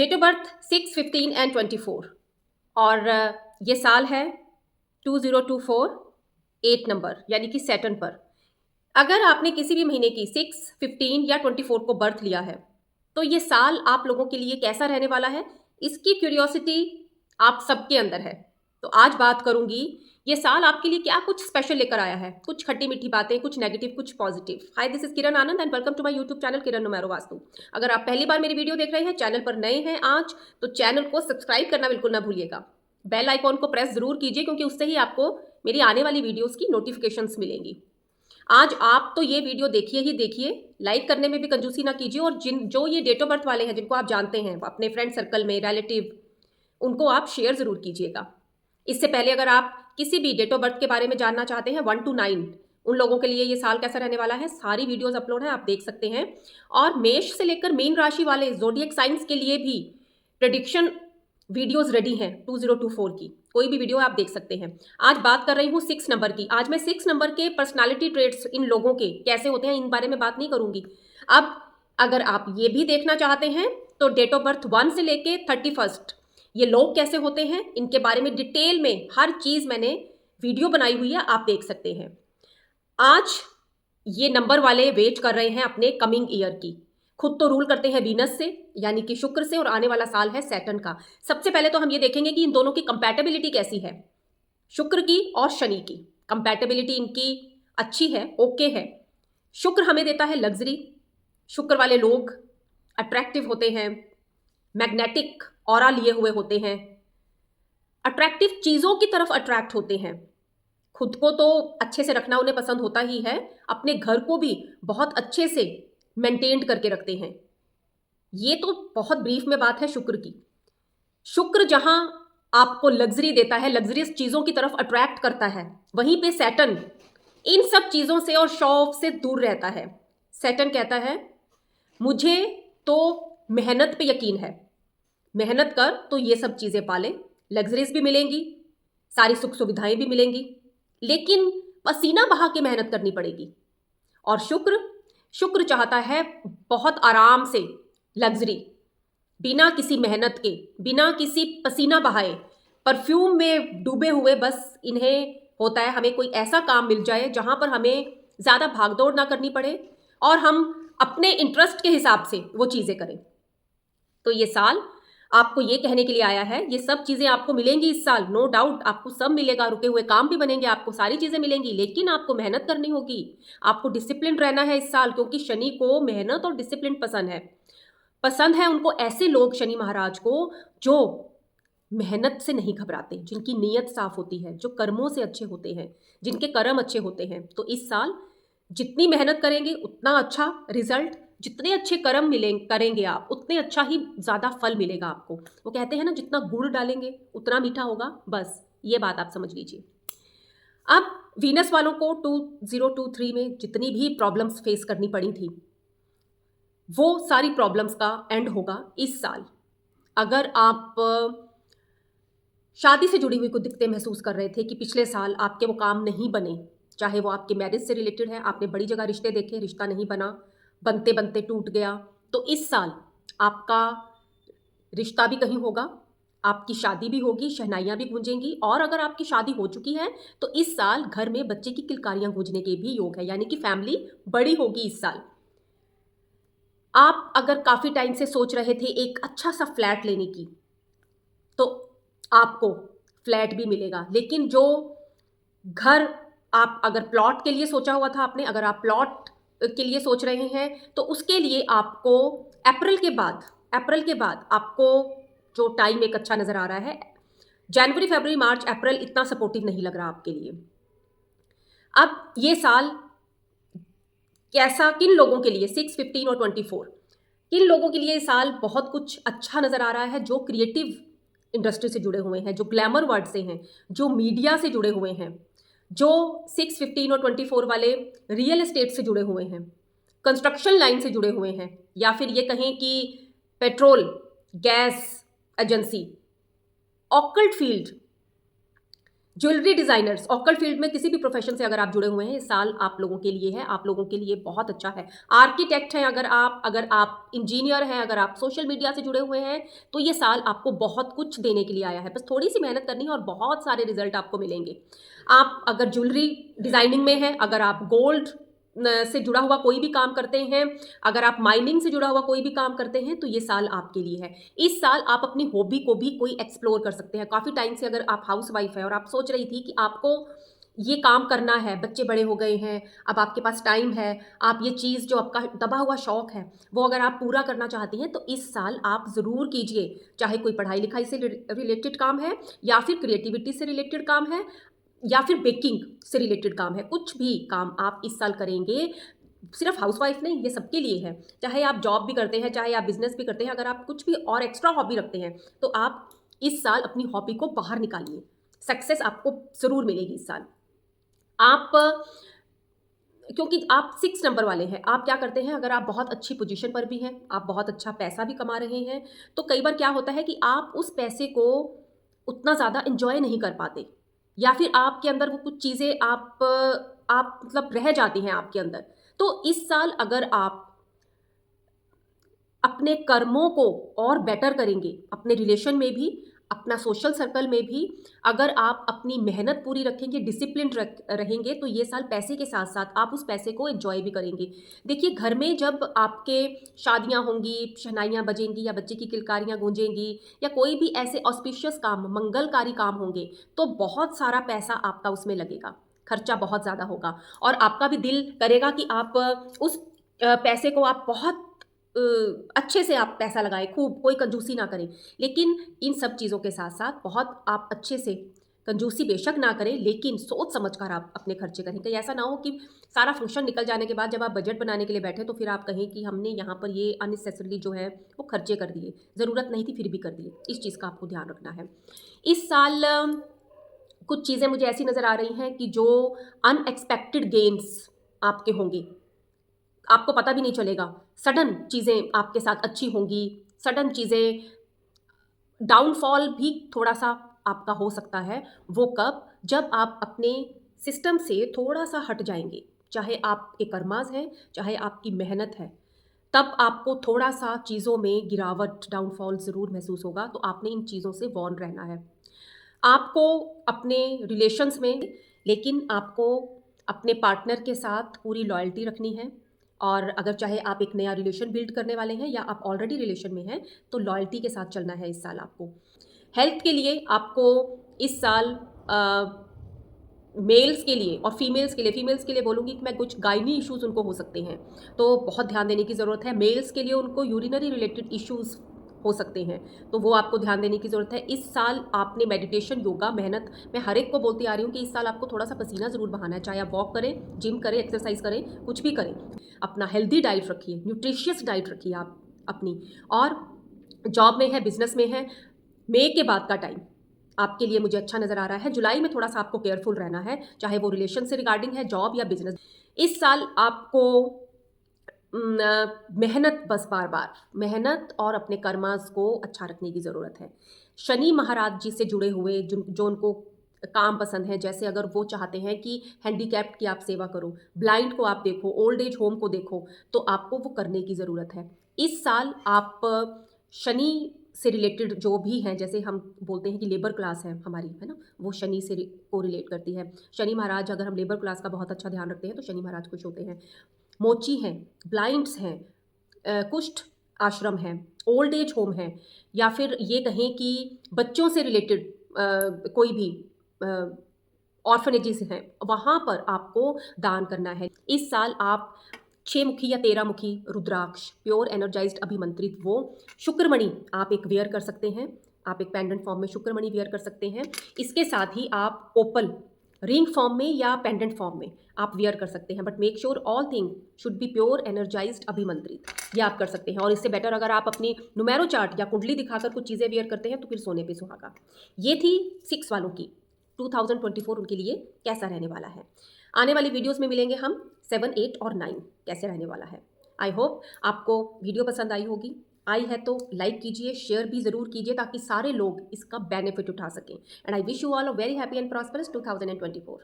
Date of birth 6, 15 and 24 और ये साल है 2024, 8 नंबर यानी कि सैटर्न पर। अगर आपने किसी भी महीने की 6, 15 या 24 को बर्थ लिया है तो ये साल आप लोगों के लिए कैसा रहने वाला है, इसकी क्यूरियोसिटी आप सबके अंदर है। तो आज बात करूंगी ये साल आपके लिए क्या कुछ स्पेशल लेकर आया है, कुछ खट्टी मीठी बातें, कुछ नेगेटिव, कुछ positive. Hi, this is Kiran Anand and welcome to my YouTube channel Kiran numero Vastu. अगर आप पहली बार मेरी वीडियो देख रहे हैं, चैनल पर नए हैं आज, तो चैनल को सब्सक्राइब करना बिल्कुल ना भूलिएगा। बेल आइकॉन को प्रेस जरूर कीजिए क्योंकि उससे ही आपको मेरी आने वाली वीडियोस की नोटिफिकेशंस मिलेंगी। आज आप तो ये वीडियो देखिए ही देखिए, लाइक करने में भी कंजूसी ना कीजिए। और जो ये डेट ऑफ बर्थ वाले हैं, जिनको आप जानते हैं अपने फ्रेंड सर्कल में, रिलेटिव, उनको आप शेयर जरूर कीजिएगा। इससे पहले अगर आप किसी भी डेट ऑफ बर्थ के बारे में जानना चाहते हैं 1 to 9, उन लोगों के लिए ये साल कैसा रहने वाला है, सारी वीडियोस अपलोड है, आप देख सकते हैं। और मेष से लेकर मीन राशि वाले ज़ोडिएक साइंस के लिए भी प्रेडिक्शन वीडियोस रेडी हैं 2024 की, कोई भी वीडियो आप देख सकते हैं। आज बात कर रही हूँ 6 नंबर की। आज मैं 6 नंबर के पर्सनालिटी ट्रेट्स इन लोगों के कैसे होते हैं, इन बारे में बात नहीं करूंगी। अब अगर आप ये भी देखना चाहते हैं तो डेट ऑफ बर्थ 1 से लेके 31 ये लोग कैसे होते हैं, इनके बारे में डिटेल में हर चीज मैंने वीडियो बनाई हुई है, आप देख सकते हैं। आज ये नंबर वाले वेट कर रहे हैं अपने कमिंग ईयर की। खुद तो रूल करते हैं वीनस से यानी कि शुक्र से, और आने वाला साल है सैटर्न का। सबसे पहले तो हम ये देखेंगे कि इन दोनों की कंपैटिबिलिटी कैसी है। शुक्र की और शनि की कंपैटिबिलिटी इनकी अच्छी है, ओके है। शुक्र हमें देता है लग्जरी। शुक्र वाले लोग अट्रैक्टिव होते हैं, मैग्नेटिक ऑरा लिए हुए होते हैं, अट्रैक्टिव चीजों की तरफ अट्रैक्ट होते हैं। खुद को तो अच्छे से रखना उन्हें पसंद होता ही है, अपने घर को भी बहुत अच्छे से मेंटेन करके रखते हैं। ये तो बहुत ब्रीफ में बात है शुक्र की। शुक्र जहां आपको लग्जरी देता है, लग्जरियस चीजों की तरफ अट्रैक्ट करता है, वहीं पे सैटर्न इन सब चीजों से और शो ऑफ से दूर रहता है। सैटर्न कहता है मुझे तो मेहनत पे यकीन है, मेहनत कर तो ये सब चीजें पाले, लग्जरीज भी मिलेंगी, सारी सुख सुविधाएं भी मिलेंगी, लेकिन पसीना बहा के मेहनत करनी पड़ेगी। और शुक्र चाहता है बहुत आराम से लग्जरी, बिना किसी मेहनत के, बिना किसी पसीना बहाए, परफ्यूम में डूबे हुए। बस इन्हें होता है हमें कोई ऐसा काम मिल जाए जहां पर हमें ज्यादा भागदौड़ ना करनी पड़े और हम अपने इंटरेस्ट के हिसाब से वो चीजें करें। तो ये साल आपको ये कहने के लिए आया है, ये सब चीजें आपको मिलेंगी इस साल, नो डाउट आपको सब मिलेगा, रुके हुए काम भी बनेंगे, आपको सारी चीजें मिलेंगी, लेकिन आपको मेहनत करनी होगी, आपको डिसिप्लिन रहना है इस साल, क्योंकि शनि को मेहनत और डिसिप्लिन पसंद है उनको ऐसे लोग, शनि महाराज को, जो मेहनत से नहीं घबराते, जिनकी नीयत साफ होती है, जो कर्मों से अच्छे होते हैं, जिनके कर्म अच्छे होते हैं। तो इस साल जितनी मेहनत करेंगे उतना अच्छा रिजल्ट, जितने अच्छे कर्म करेंगे आप उतने अच्छा ही ज्यादा फल मिलेगा आपको। वो कहते हैं ना, जितना गुड़ डालेंगे उतना मीठा होगा, बस ये बात आप समझ लीजिए। अब वीनस वालों को 2023 में जितनी भी प्रॉब्लम्स फेस करनी पड़ी थी, वो सारी प्रॉब्लम्स का एंड होगा इस साल। अगर आप शादी से जुड़ी हुई कुछ दिक्कतें महसूस कर रहे थे कि पिछले साल आपके वो काम नहीं बने, चाहे वो आपके मैरिज से रिलेटेड है, आपने बड़ी जगह रिश्ते देखे, रिश्ता नहीं बना, बनते बनते टूट गया, तो इस साल आपका रिश्ता भी कहीं होगा, आपकी शादी भी होगी, शहनाइयाँ भी गूंजेंगी। और अगर आपकी शादी हो चुकी है तो इस साल घर में बच्चे की किलकारियां गूंजने के भी योग है, यानी कि फैमिली बड़ी होगी इस साल। आप अगर काफी टाइम से सोच रहे थे एक अच्छा सा फ्लैट लेने की, तो आपको फ्लैट भी मिलेगा। लेकिन जो घर आप अगर प्लॉट के लिए सोचा हुआ था आपने, अगर आप प्लॉट के लिए सोच रहे हैं तो उसके लिए आपको अप्रैल के बाद आपको जो टाइम एक अच्छा नजर आ रहा है। जनवरी, फरवरी, मार्च, अप्रैल इतना सपोर्टिव नहीं लग रहा आपके लिए। अब ये साल कैसा, किन लोगों के लिए, 6, 15 और 24, किन लोगों के लिए ये साल बहुत कुछ अच्छा नजर आ रहा है? जो क्रिएटिव इंडस्ट्री से जुड़े हुए हैं, जो ग्लैमर वर्ड से हैं, जो मीडिया से जुड़े हुए हैं, जो 6, 15 और 24 वाले रियल एस्टेट से जुड़े हुए हैं, कंस्ट्रक्शन लाइन से जुड़े हुए हैं, या फिर ये कहें कि petrol gas agency, occult field, jewellery designers, occult field में किसी भी प्रोफेशन से अगर आप जुड़े हुए हैं, इस साल आप लोगों के लिए है, आप लोगों के लिए बहुत अच्छा है। आर्किटेक्ट हैं अगर आप इंजीनियर हैं, अगर आप सोशल मीडिया से जुड़े हुए हैं, तो ये साल आपको बहुत कुछ देने के लिए आया है। बस थोड़ी-सी मेहनत करनी है और बहुत सारे रिज़ल्ट आपको मिलेंगे। आप अगर ज्वेलरी डिज़ाइनिंग में हैं, अगर आप गोल्ड से जुड़ा हुआ कोई भी काम करते हैं, अगर आप माइनिंग से जुड़ा हुआ कोई भी काम करते हैं, तो ये साल आपके लिए है। इस साल आप अपनी हॉबी को भी कोई एक्सप्लोर कर सकते हैं। काफ़ी टाइम से अगर आप हाउसवाइफ हैं और आप सोच रही थी कि आपको ये काम करना है, बच्चे बड़े हो गए हैं, अब आपके पास टाइम है, आप ये चीज़ जो आपका दबा हुआ शौक है, वो अगर आप पूरा करना चाहती हैं, तो इस साल आप ज़रूर कीजिए। चाहे कोई पढ़ाई-लिखाई से रिलेटेड काम है या फिर क्रिएटिविटी से रिलेटेड काम है या फिर बेकिंग से रिलेटेड काम है, कुछ भी काम आप इस साल करेंगे, सिर्फ हाउसवाइफ नहीं, ये सबके लिए है। चाहे आप जॉब भी करते हैं, चाहे आप बिजनेस भी करते हैं, अगर आप कुछ भी और एक्स्ट्रा हॉबी रखते हैं, तो आप इस साल अपनी हॉबी को बाहर निकालिए। सक्सेस आपको ज़रूर मिलेगी इस साल। आप क्योंकि आप 6 नंबर वाले हैं, आप क्या करते हैं, अगर आप बहुत अच्छी पोजीशन पर भी हैं, आप बहुत अच्छा पैसा भी कमा रहे हैं, तो कई बार क्या होता है कि आप उस पैसे को उतना ज़्यादा एन्जॉय नहीं कर पाते या फिर आपके अंदर वो कुछ चीज़ें आप मतलब रह जाती हैं आपके अंदर। तो इस साल अगर आप अपने कर्मों को और बेटर करेंगे, अपने रिलेशन में भी, अपना सोशल सर्कल में भी, अगर आप अपनी मेहनत पूरी रखेंगे, डिसिप्लिन रहेंगे, तो ये साल पैसे के साथ-साथ आप उस पैसे को एन्जॉय भी करेंगे। देखिए, घर में जब आपके शादियाँ होंगी, शहनाइयाँ बजेंगी या बच्चे की किलकारियाँ गूंजेंगी या कोई भी ऐसे ऑस्पिशियस काम, मंगलकारी काम होंगे, तो बहुत सारा पैसा आपका उसमें लगेगा, खर्चा बहुत ज़्यादा होगा और आपका भी दिल करेगा कि आप उस पैसे को आप बहुत अ, अच्छे से आप पैसा लगाएँ, खूब, कोई कंजूसी ना करें। लेकिन इन सब चीज़ों के साथ-साथ बहुत आप अच्छे से कंजूसी बेशक ना करें, लेकिन सोच समझ कर आप अपने खर्चे करें। कहीं ऐसा ना हो कि सारा फंक्शन निकल जाने के बाद जब आप बजट बनाने के लिए बैठे, तो फिर आप कहें कि हमने यहाँ पर ये अननेसेसरीली जो है, वो खर्चे कर दिए। ज़रूरत नहीं थी, फिर भी कर दिए। इस चीज़ का आपको ध्यान रखना है। इस साल कुछ चीज़ें मुझे ऐसी नज़र आ रही हैं कि जो अनएक्सपेक्टेड गेन्स आपके होंगे। आपको पता भी नहीं चलेगा। सडन चीज़ें आपके साथ अच्छी होंगी, सडन चीज़ें डाउनफॉल भी थोड़ा-सा आपका हो सकता है। वो कब? जब आप अपने सिस्टम से थोड़ा-सा हट जाएँगे। चाहे आपके कर्माज़ हैं, चाहे आपकी मेहनत है। तब आपको थोड़ा-सा चीज़ों में गिरावट, डाउनफॉल ज़रूर महसूस होगा, तो आपने इन चीज़ों से वॉर्न रहना है। आपको अपने रिलेशंस में लेकिन आपको अपने पार्टनर के साथ पूरी लॉयल्टी रखनी है और अगर चाहे आप एक नया रिलेशन बिल्ड करने वाले हैं या आप ऑलरेडी रिलेशन में हैं, तो लॉयल्टी के साथ चलना है इस साल आपको। हेल्थ के लिए आपको इस साल मेल्स के लिए और फीमेल्स के लिए बोलूँगी कि मैं कुछ गायनी इश्यूज़ उनको हो सकते हैं, तो बहुत ध्यान देने की ज़रूरत है। मेल्स के लिए उनको यूरिनरी रिलेटेड इश्यूज़ हो सकते हैं, तो वो आपको ध्यान देने की ज़रूरत है। इस साल आपने मेडिटेशन, योगा, मेहनत मैं हर एक को बोलती आ रही हूँ कि इस साल आपको थोड़ा-सा पसीना ज़रूर बहाना है, चाहे आप वॉक करें, जिम करें, एक्सरसाइज़ करें, कुछ भी करें। अपना हेल्दी डाइट रखिए, न्यूट्रिशियस डाइट रखिए आप अपनी और जॉब में है, बिज़नेस में है, मई के बाद का टाइम आपके लिए मुझे अच्छा नज़र आ रहा है। जुलाई में थोड़ा-सा आपको केयरफुल रहना है, चाहे वो रिलेशन से रिगार्डिंग है, जॉब या बिज़नेस। इस साल आपको मेहनत बस बार-बार मेहनत और अपने कर्मास को अच्छा रखने की ज़रूरत है। शनि महाराज जी से जुड़े हुए जो उनको काम पसंद है, जैसे अगर वो चाहते हैं कि हैंडीकैप्ड की आप सेवा करो, ब्लाइंड को आप देखो, ओल्ड एज होम को देखो, तो आपको वो करने की ज़रूरत है। इस साल आप शनि से रिलेटेड जो भी हैं, जैसे हम बोलते हैं कि लेबर क्लास है हमारी, है ना? वो शनि से को रिलेट करती है। शनि महाराज, अगर हम लेबर क्लास का बहुत अच्छा ध्यान रखते हैं, तो शनि महाराज खुश होते हैं। मोची हैं, ब्लाइंड्स हैं, कुष्ठ आश्रम हैं, ओल्ड एज होम है या फिर ये कहें कि बच्चों से रिलेटेड कोई भी ऑर्फनेजेस हैं, वहाँ पर आपको दान करना है। इस साल आप 6 मुखी या 13 मुखी रुद्राक्ष, प्योर एनर्जाइज्ड अभिमंत्रित वो शुक्रमणि आप एक वियर कर सकते हैं। आप एक पेंडेंट फॉर्म में शुक्रमणि वियर कर सकते हैं। इसके साथ ही आप ओपल रिंग फॉर्म में या पेंडेंट फॉर्म में आप वियर कर सकते हैं, but make sure all thing should be pure energised अभिमंत्रित, ये आप कर सकते हैं। और इससे बेटर अगर आप अपनी नुमेरो चार्ट या कुंडली दिखाकर कुछ चीज़ें वियर करते हैं, तो फिर सोने पे सुहागा। ये थी 6 वालों की 2024 उनके लिए कैसा रहने वाला है। आने वाली वीडियोस में मिलेंगे हम 7, 8 और 9 कैसे रहने वाला है। आई होप आपको वीडियो पसंद आई होगी। आई है तो लाइक कीजिए, शेयर भी ज़रूर कीजिए ताकि सारे लोग इसका बेनिफिट उठा सकें। And I wish you all a very happy and prosperous 2024।